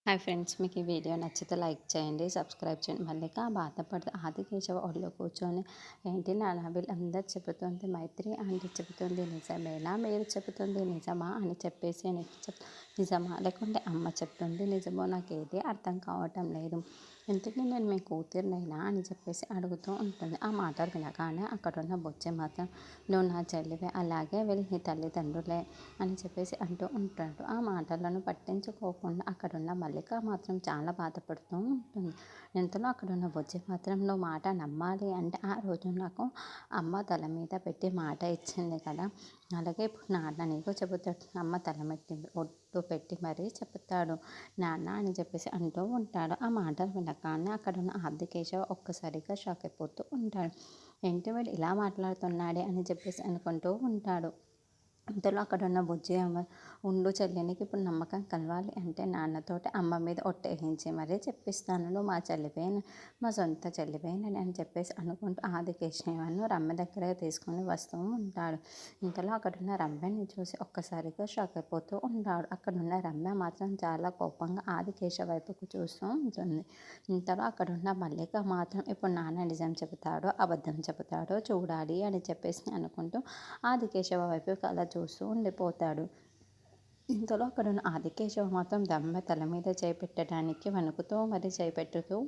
Hi friends, మీకు ఈ video నచ్చితే లైక్ చేయండి, సబ్స్క్రైబ్ చేయండి. మల్లిక బాధపడుతూ ఆదికేశవ ఒళ్ళో కూర్చొని ఏంటి నాన్న వీళ్ళందరూ చెబుతుంది, మైత్రి ఆంటీ చెబుతుంది నిజమేనా, మీరు చెబుతుంది నిజమా అని చెప్పేసి నిజమా లేకుంటే అమ్మ చెప్తుంది నిజమో నాకేది అర్థం కావటం లేదు, ఇంతకీ నేను మీ కూతురినైనా అని చెప్పేసి అడుగుతూ ఉంటుంది. ఆ మాటలు వినగానే అక్కడున్న బొచ్చే మాత్రం నువ్వు నా చెల్లివే, అలాగే వీళ్ళు నీ తల్లిదండ్రులే అని చెప్పేసి అంటూ ఉంటాడు. ఆ మాటలను పట్టించుకోకుండా అక్కడున్న మల్లిక మాత్రం చాలా బాధపడుతూ ఉంటుంది. ఇంతలో అక్కడున్న బొజ్జి మాత్రం నువ్వు మాట నమ్మాలి అంటే ఆ రోజు నాకు అమ్మ తల మీద పెట్టి మాట ఇచ్చింది కదా, అలాగే ఇప్పుడు నాన్న నీకు చెబుతాడు. అమ్మ తల మెట్టి ఒట్టు పెట్టి మరీ చెప్తాడు నాన్న అని చెప్పేసి అంటూ ఉంటాడు. ఆ మాటలు వినగానే అక్కడున్న ఆదికేశవ ఒక్కసారిగా షాక్ అయిపోతూ ఉంటాడు. ఏంటి వీడు ఇలా మాట్లాడుతున్నాడే అని చెప్పేసి అనుకుంటూ ఉంటాడు. ఇంతలో అక్కడున్న బుజ్జి అమ్మ ఉండు చెల్లినికి ఇప్పుడు నమ్మకం కలవాలి అంటే నాన్నతోటి అమ్మ మీద ఒట్టేయించి మరీ చెప్పిస్తాను, నువ్వు మా చెల్లివేన, మా సొంత చెల్లివేనని అని చెప్పేసి అనుకుంటూ ఆదికేశవను రమ్య దగ్గరకు తీసుకొని వస్తూ ఉంటాడు. ఇంతలో అక్కడున్న రమ్యని చూసి ఒక్కసారిగా షాక్ అయిపోతూ ఉంటాడు. అక్కడున్న రమ్య మాత్రం చాలా కోపంగా ఆదికేశవ వైపుకు చూస్తూ ఉంటుంది. ఇంతలో అక్కడున్న మల్లిక మాత్రం ఇప్పుడు నాన్న నిజం చెబుతాడో అబద్ధం చెబుతాడో చూడాలి అని చెప్పేసి అనుకుంటూ ఆదికేశవ వైపు అలా చూస్తూ ఉండిపోతాడు. ఇంతలో అక్కడున్న ఆదికేశవ మాత్రం దమ్మ తల మీద చేయి పెట్టడానికి వణుకుతూ మరి చేయి పెట్టుతూ